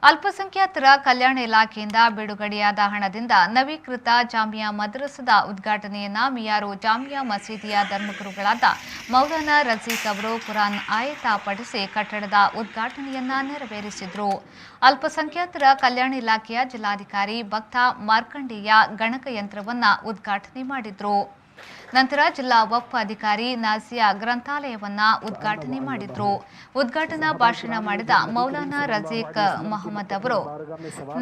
ಅಲ್ಪಸಂಖ್ಯಾತರ ಕಲ್ಯಾಣ ಇಲಾಖೆಯಿಂದ ಬಿಡುಗಡೆಯಾದ ಹಣದಿಂದ ನವೀಕೃತ ಜಾಮಿಯಾ ಮದ್ರಸದ ಉದ್ಘಾಟನೆಯನ್ನ ಮಿಯಾರು ಜಾಮಿಯಾ ಮಸೀದಿಯ ಧರ್ಮಗುರುಗಳಾದ ಮೌಲಾನಾ ರಜೀಕ್ ಅವರು ಕುರಾನ್ ಆಯತ ಪಠಿಸಿ ಕಟ್ಟಡದ ಉದ್ಘಾಟನೆಯನ್ನ ನೆರವೇರಿಸಿದರು. ಅಲ್ಪಸಂಖ್ಯಾತರ ಕಲ್ಯಾಣ ಇಲಾಖೆಯ ಜಿಲ್ಲಾಧಿಕಾರಿ ಭಕ್ತ ಮಾರ್ಕಂಡೇಯ ಗಣಕಯಂತ್ರವನ್ನ ಉದ್ಘಾಟನೆ ಮಾಡಿದರು. ನಂತರ ಜಿಲ್ಲಾ ವಕ್ಫ್ ಅಧಿಕಾರಿ ನಾಜಿಯಾ ಗ್ರಂಥಾಲಯವನ್ನ ಉದ್ಘಾಟನೆ ಮಾಡಿದ್ರು. ಉದ್ಘಾಟನಾ ಭಾಷಣ ಮಾಡಿದ ಮೌಲಾನಾ ರಜೀಕ್ ಮೊಹಮ್ಮದ್ ಅವರು,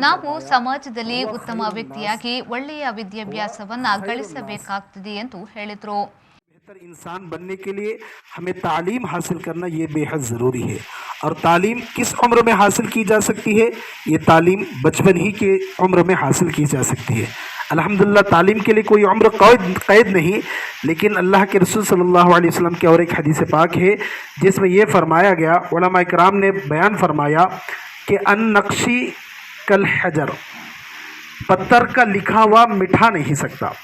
ನಾವು ಸಮಾಜದಲ್ಲಿ ಉತ್ತಮ ವ್ಯಕ್ತಿಯಾಗಿ ಒಳ್ಳೆಯ ವಿದ್ಯಾಭ್ಯಾಸವನ್ನ ಗಳಿಸಬೇಕಾಗುತ್ತದೆ ಎಂದು ಹೇಳಿದರು. बेहतर इंसान बनने के लिए हमें तालीम हासिल करना ये बेहद ज़रूरी है। और तालीम किस उम्र में हासिल की जा सकती है? ये तालीम बचपन ही के उम्र में हासिल की जा सकती है। अल्हम्दुलिल्लाह तालीम के लिए कोई उम्र क़ैद नहीं, लेकिन अल्लाह के रसूल सल्लल्लाहु अलैहि वसल्लम की और एक हदीस पाक है जिसमें यह फरमाया गया, उलमा इकराम ने बयान फरमाया कि अन नक्शी कल हजर, पत्थर का लिखा हुआ मिठा नहीं सकता।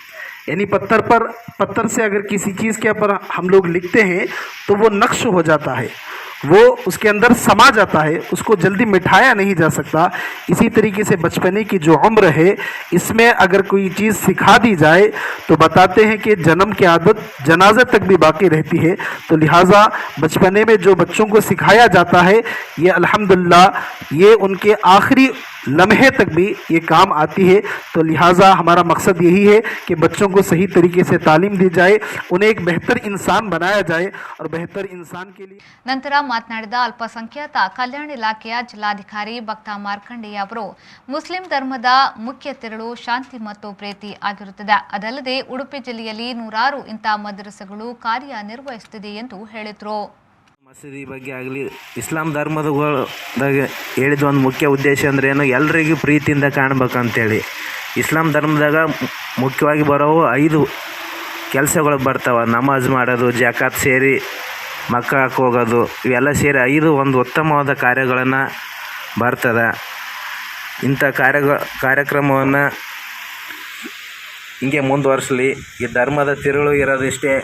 यानी पत्थर से अगर किसी चीज़ के ऊपर हम लोग लिखते हैं तो वो नक्श हो जाता है, वो उसके अंदर समा जाता है, उसको जल्दी मिटाया नहीं जा सकता। इसी तरीके से बचपने की जो उम्र है इसमें अगर कोई चीज़ सिखा दी जाए तो बताते हैं कि जन्म की आदत जनाजे तक भी बाकी रहती है। तो लिहाजा बचपने में जो बच्चों को सिखाया जाता है ये अल्हम्दुलिल्लाह ये उनके आखिरी लम्हे तक भी ये काम आती है। तो लिहाजा हमारा मकसद यही है कि बच्चों को सही तरीके से तालीम दी जाए, उन्हें एक बेहतर इंसान बनाया जाए और बेहतर इंसान के लिए। ನಂತರ ಮಾತನಾಡಿದ ಅಲ್ಪಸಂಖ್ಯಾತ ಕಲ್ಯಾಣ ಇಲಾಖೆಯ ಜಿಲ್ಲಾಧಿಕಾರಿ ಭಕ್ತ ಮಾರ್ಕಂಡೇಯ ಅವರು, ಮುಸ್ಲಿಂ ಧರ್ಮದ ಮುಖ್ಯ ತಿರುಳು ಶಾಂತಿ ಮತ್ತು ಪ್ರೀತಿ ಆಗಿರುತ್ತದೆ. ಅದಲ್ಲದೆ ಉಡುಪಿ ಜಿಲ್ಲೆಯಲ್ಲಿ ನೂರಾರು ಇಂಥ ಮದ್ರಸೆಗಳು ಕಾರ್ಯನಿರ್ವಹಿಸುತ್ತಿದೆ ಎಂದು ಹೇಳಿದರು. ಮಸೀದಿ ಬಗ್ಗೆ ಆಗಲಿ ಇಸ್ಲಾಂ ಧರ್ಮದಾಗ ಹೇಳಿದ ಒಂದು ಮುಖ್ಯ ಉದ್ದೇಶ ಅಂದ್ರೆ ಏನು, ಎಲ್ರಿಗೂ ಪ್ರೀತಿಯಿಂದ ಕಾಣ್ಬೇಕಂತೇಳಿ. ಇಸ್ಲಾಂ ಧರ್ಮದಾಗ ಮುಖ್ಯವಾಗಿ ಬರೋವು 5 ಕೆಲಸಗಳು ಬರ್ತಾವೆ. ನಮಾಜ್ ಮಾಡೋದು, ಜಕಾತ್ ಸೇರಿ ಮಕ್ಕಾಕ್ಕೆ ಹೋಗೋದು, ಇವೆಲ್ಲ ಸೇರಿ 5 ಒಂದು ಉತ್ತಮವಾದ ಕಾರ್ಯಗಳನ್ನು ಬರ್ತದೆ. ಇಂಥ ಕಾರ್ಯಕ್ರಮವನ್ನು ಹಿಂಗೆ ಮುಂದುವರಿಸಲಿ. ಈ ಧರ್ಮದ ತಿರುಳು ಇರೋದಿಷ್ಟೇ,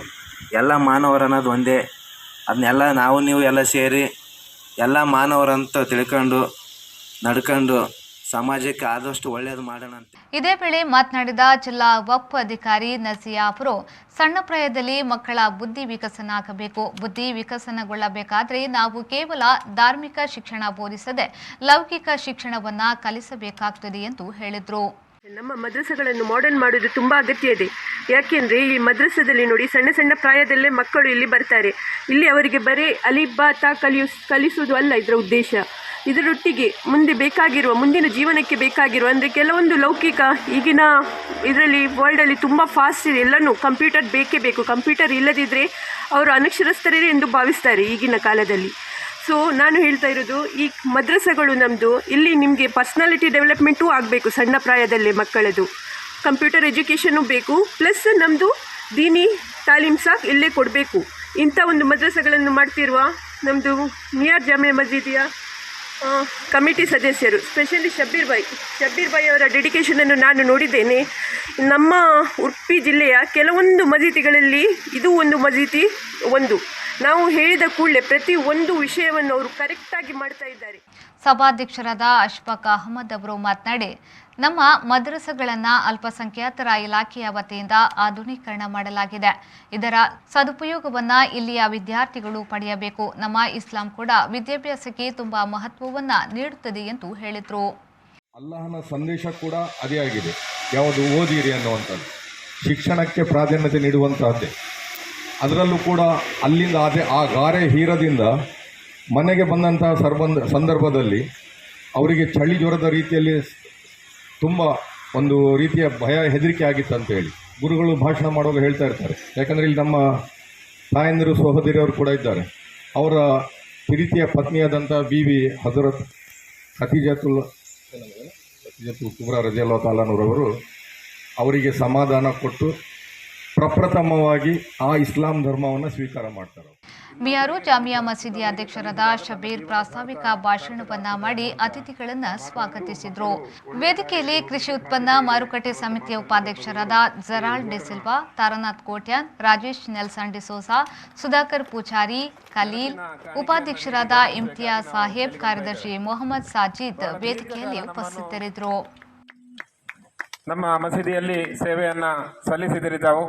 ಎಲ್ಲ ಮಾನವರು ಅನ್ನೋದು ಒಂದೇ. ಅದನ್ನೆಲ್ಲ ನಾವು ನೀವು ಎಲ್ಲ ಸೇರಿ ಎಲ್ಲ ಮಾನವರಂತ ತಿಳ್ಕೊಂಡು ನಡ್ಕೊಂಡು ಸಮಾಜಕ್ಕೆ ಆದಷ್ಟು ಒಳ್ಳೆಯದು ಮಾಡೋಣ ಅಂತ. ಇದೇ ವೇಳೆ ಮಾತನಾಡಿದ ಜಿಲ್ಲಾ ವಕ್ಫ್ ಅಧಿಕಾರಿ ನಜಿಯಾ ಅವರು, ಸಣ್ಣ ಪ್ರಾಯದಲ್ಲಿ ಮಕ್ಕಳ ಬುದ್ಧಿ ವಿಕಸನ ಆಗಬೇಕು. ಬುದ್ಧಿ ವಿಕಸನಗೊಳ್ಳಬೇಕಾದ್ರೆ ನಾವು ಕೇವಲ ಧಾರ್ಮಿಕ ಶಿಕ್ಷಣ ಬೋಧಿಸದೆ ಲೌಕಿಕ ಶಿಕ್ಷಣವನ್ನ ಕಲಿಸಬೇಕಾಗುತ್ತದೆ ಎಂದು ಹೇಳಿದರು. ನಮ್ಮ ಮದ್ರಸೆಗಳನ್ನು ಮಾಡರ್ನ್ ಮಾಡೋದು ತುಂಬ ಅಗತ್ಯ ಇದೆ. ಯಾಕೆಂದರೆ ಈ ಮದ್ರಸದಲ್ಲಿ ನೋಡಿ, ಸಣ್ಣ ಸಣ್ಣ ಪ್ರಾಯದಲ್ಲೇ ಮಕ್ಕಳು ಇಲ್ಲಿ ಬರ್ತಾರೆ. ಇಲ್ಲಿ ಅವರಿಗೆ ಬರೀ ಅಲಿಬ್ಬಾ ತಾ ಕಲಿಸುವುದು ಅಲ್ಲ ಇದರ ಉದ್ದೇಶ. ಇದರೊಟ್ಟಿಗೆ ಮುಂದಿನ ಜೀವನಕ್ಕೆ ಬೇಕಾಗಿರುವ ಅಂದರೆ ಕೆಲವೊಂದು ಲೌಕಿಕ ಈಗಿನ ಇದರಲ್ಲಿ ವರ್ಲ್ಡಲ್ಲಿ ತುಂಬ ಫಾಸ್ಟ್ ಇದೆ, ಎಲ್ಲನೂ ಕಂಪ್ಯೂಟರ್ ಬೇಕೇ ಬೇಕು. ಕಂಪ್ಯೂಟರ್ ಇಲ್ಲದಿದ್ದರೆ ಅವರು ಅನಕ್ಷರಸ್ಥರೇ ಎಂದು ಭಾವಿಸ್ತಾರೆ ಈಗಿನ ಕಾಲದಲ್ಲಿ. ಸೊ ನಾನು ಹೇಳ್ತಾ ಇರೋದು, ಈ ಮದ್ರಸೆಗಳು ನಮ್ಮದು ಇಲ್ಲಿ ನಿಮಗೆ ಪರ್ಸ್ನಾಲಿಟಿ ಡೆವಲಪ್ಮೆಂಟೂ ಆಗಬೇಕು. ಸಣ್ಣ ಪ್ರಾಯದಲ್ಲೇ ಮಕ್ಕಳದು ಕಂಪ್ಯೂಟರ್ ಎಜುಕೇಷನ್ನು ಬೇಕು, ಪ್ಲಸ್ ನಮ್ಮದು ದೀನಿ ತಾಲೀಮ್ ಸಹ ಇಲ್ಲೇ ಕೊಡಬೇಕು. ಇಂಥ ಒಂದು ಮದ್ರಸೆಗಳನ್ನು ಮಾಡ್ತಿರುವ ನಮ್ಮದು ಮಿಯಾರ್ ಜಾಮಿಯಾ ಮಸೀದಿಯ ಕಮಿಟಿ ಸದಸ್ಯರು, ಸ್ಪೆಷಲಿ ಶಬ್ಬೀರ್ ಬಾಯ್ ಅವರ ಡೆಡಿಕೇಷನನ್ನು ನಾನು ನೋಡಿದ್ದೇನೆ. ನಮ್ಮ ಉಡುಪಿ ಜಿಲ್ಲೆಯ ಕೆಲವೊಂದು ಮಸೀದಿಗಳಲ್ಲಿ ಇದು ಒಂದು ಮಸೀದಿ ನಾವು ಹೇಳಿದ ಕೂಡಲೇ ಪ್ರತಿ ಒಂದು ವಿಷಯವನ್ನು ಅವರು ಕರೆಕ್ಟಾಗಿ ಮಾಡ್ತಾ ಇದ್ದಾರೆ. ಸಭಾಧ್ಯಕ್ಷರಾದ ಅಶ್ಫಾಕ್ ಅಹಮದ್ ಅವರು ಮಾತನಾಡಿ, ನಮ್ಮ ಮದ್ರಸೆಗಳನ್ನು ಅಲ್ಪಸಂಖ್ಯಾತರ ಇಲಾಖೆಯ ವತಿಯಿಂದ ಆಧುನೀಕರಣ ಮಾಡಲಾಗಿದೆ. ಇದರ ಸದುಪಯೋಗವನ್ನ ಇಲ್ಲಿಯ ವಿದ್ಯಾರ್ಥಿಗಳು ಪಡೆಯಬೇಕು. ನಮ್ಮ ಇಸ್ಲಾಂ ಕೂಡ ವಿದ್ಯಾಭ್ಯಾಸಕ್ಕೆ ತುಂಬಾ ಮಹತ್ವವನ್ನ ನೀಡುತ್ತದೆ ಎಂದು ಹೇಳಿದರು. ಅಲ್ಲಾಹನ ಸಂದೇಶ ಕೂಡ ಅದೇ ಆಗಿದೆ, ಯಾವುದು ಓದಿರಿ ಅನ್ನುವಂಥದ್ದು, ಶಿಕ್ಷಣಕ್ಕೆ ಪ್ರಾಧಾನ್ಯತೆ ನೀಡುವಂತಹದ್ದೇ. ಅದರಲ್ಲೂ ಕೂಡ ಅಲ್ಲಿಂದ ಆ ಗಾರೆ ಹೀರದಿಂದ ಮನೆಗೆ ಬಂದಂತಹ ಸಂದರ್ಭದಲ್ಲಿ ಅವರಿಗೆ ಚಳಿ ಜ್ವರದ ರೀತಿಯಲ್ಲಿ ತುಂಬ ಒಂದು ರೀತಿಯ ಭಯ ಹೆದರಿಕೆ ಆಗಿತ್ತಂತ ಹೇಳಿ ಗುರುಗಳು ಭಾಷಣ ಮಾಡುವಾಗ ಹೇಳ್ತಾ ಇರ್ತಾರೆ. ಯಾಕಂದರೆ ಇಲ್ಲಿ ನಮ್ಮ ತಾಯಂದಿರು ಸಹೋದರಿಯವರು ಕೂಡ ಇದ್ದಾರೆ. ಅವರ ಪ್ರೀತಿಯ ಪತ್ನಿಯಾದಂಥ ಬಿವಿ ಹಜರತ್ ಖದೀಜತುಲ್ ಕುಬ್ರಾ ರಜಿಯಲ್ಲಾಹು ತಾಲಾನೂರವರು ಅವರಿಗೆ ಸಮಾಧಾನ ಕೊಟ್ಟು ಪ್ರಪ್ರಥಮವಾಗಿ ಆ ಇಸ್ಲಾಂ ಧರ್ಮವನ್ನು ಸ್ವೀಕಾರ ಮಾಡ್ತಾರೆ. ಮಿಯಾರು ಜಾಮಿಯಾ ಮಸೀದಿ ಅಧ್ಯಕ್ಷರಾದ ಶಬೀರ್ ಪ್ರಾಸ್ತಾವಿಕ ಭಾಷಣವನ್ನ ಮಾಡಿ ಅತಿಥಿಗಳನ್ನ ಸ್ವಾಗತಿಸಿದ್ರು. ವೇದಿಕೆಯಲ್ಲಿ ಕೃಷಿ ಉತ್ಪನ್ನ ಮಾರುಕಟ್ಟೆ ಸಮಿತಿಯ ಉಪಾಧ್ಯಕ್ಷರಾದ ಜರಾಲ್ಡ್ ಡಿಸಿಲ್ವಾ, ತಾರನಾಥ್ ಕೋಟ್ಯಾನ್, ರಾಜೇಶ್ ನೆಲ್ಸನ್ ಡಿಸೋಸಾ, ಸುಧಾಕರ್ ಪೂಜಾರಿ, ಖಲೀಲ್, ಉಪಾಧ್ಯಕ್ಷರಾದ ಇಮ್ತಿಯಾಜ್ ಸಾಹೇಬ್, ಕಾರ್ಯದರ್ಶಿ ಮೊಹಮ್ಮದ್ ಸಾಜಿದ್ ವೇದಿಕೆಯಲ್ಲಿ ಉಪಸ್ಥಿತರಿದ್ದರು. ನಮ್ಮ ಮಸೀದಿಯಲ್ಲಿ ಸೇವೆಯನ್ನ ಸಲ್ಲಿಸಿದಿರಿ ತಾವು.